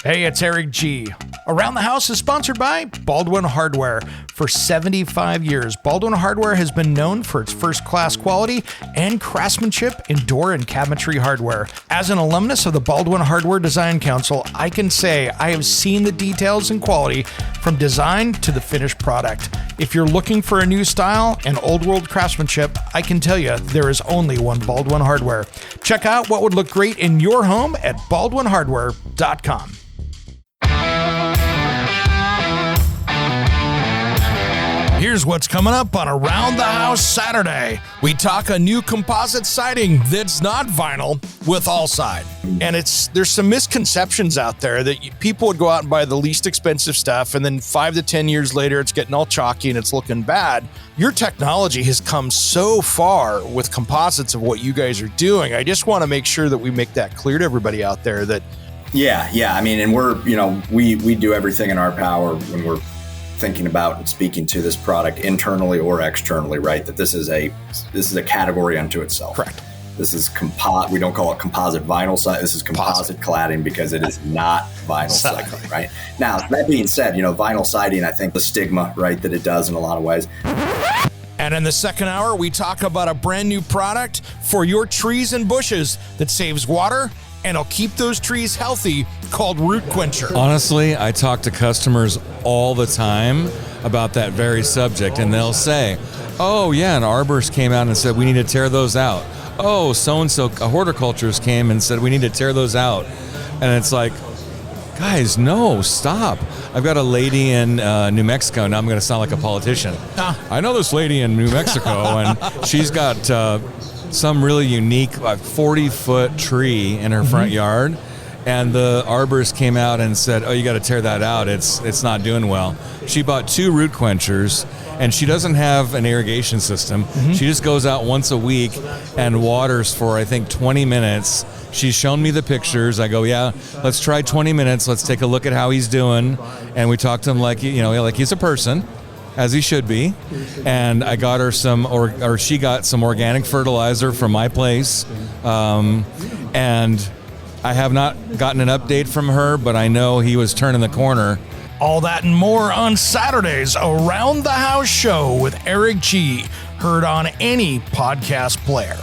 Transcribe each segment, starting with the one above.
Hey, it's Eric G. Around the House is sponsored by Baldwin Hardware. For 75 years, Baldwin Hardware has been known for its first-class quality and craftsmanship in door and cabinetry hardware. As an alumnus of the Baldwin Hardware Design Council, I can say I have seen the details and quality from design to the finished product. If you're looking for a new style and old-world craftsmanship, I can tell you there is only one Baldwin Hardware. Check out what would look great in your home at baldwinhardware.com. Here's what's coming up on Around the House Saturday. We talk a new composite siding that's not vinyl with Allside. And there's some misconceptions out there that people would go out and buy the least expensive stuff, and then 5 to 10 years later, it's getting all chalky and it's looking bad. Your technology has come so far with composites of what you guys are doing. I just want to make sure that we make that clear to everybody out there that. Yeah. I mean, and we do everything in our power when we're thinking about and speaking to this product internally or externally, right? That this is a category unto itself. Correct. This is we don't call it composite vinyl siding. This is composite cladding because it is not vinyl siding, right? Now, that being said, vinyl siding, I think the stigma, right, that it does in a lot of ways. And in the second hour, we talk about a brand new product for your trees and bushes that saves water and will keep those trees healthy, called Root Quencher. Honestly, I talk to customers all the time about that very subject, and they'll say, oh yeah, an arborist came out and said we need to tear those out. Oh, so-and-so, a horticulturist came and said we need to tear those out. And it's like, guys, no, stop. I've got a lady in New Mexico. Now I'm going to sound like a politician. I know this lady in New Mexico, and she's got some really unique 40-foot tree in her front yard. And the arborist came out and said, oh, you got to tear that out. It's not doing well. She bought 2 root quenchers, and she doesn't have an irrigation system. Mm-hmm. She just goes out once a week and waters for, I think, 20 minutes. She's shown me the pictures. I go, yeah, let's try 20 minutes. Let's take a look at how he's doing. And we talked to him like he's a person, as he should be. And I got her she got some organic fertilizer from my place. And I have not gotten an update from her, but I know he was turning the corner. All that and more on Saturday's Around the House show with Eric G, heard on any podcast player.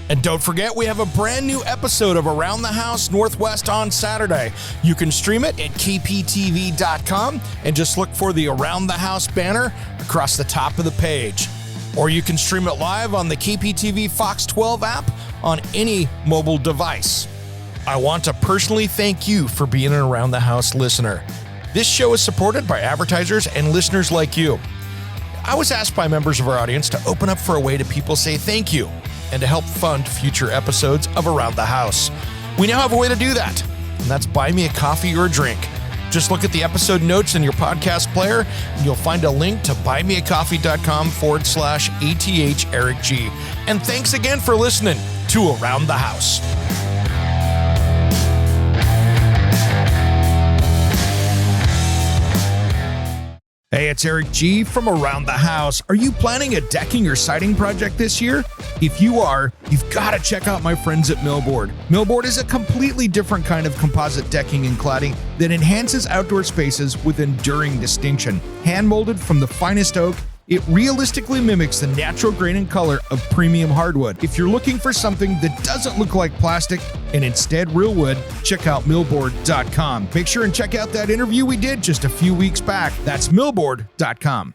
And don't forget, we have a brand new episode of Around the House Northwest on Saturday. You can stream it at kptv.com and just look for the Around the House banner across the top of the page. Or you can stream it live on the KPTV Fox 12 app on any mobile device. I want to personally thank you for being an Around the House listener. This show is supported by advertisers and listeners like you. I was asked by members of our audience to open up for a way to people say thank you and to help fund future episodes of Around the House. We now have a way to do that, and that's buy me a coffee or a drink. Just look at the episode notes in your podcast player, and you'll find a link to buymeacoffee.com/ATH Eric G. And thanks again for listening to Around the House. Hey, it's Eric G from Around the House. Are you planning a decking or siding project this year? If you are, you've got to check out my friends at Millboard. Millboard is a completely different kind of composite decking and cladding that enhances outdoor spaces with enduring distinction. Hand-molded from the finest oak, it realistically mimics the natural grain and color of premium hardwood. If you're looking for something that doesn't look like plastic and instead real wood, check out millboard.com. Make sure and check out that interview we did just a few weeks back. That's millboard.com.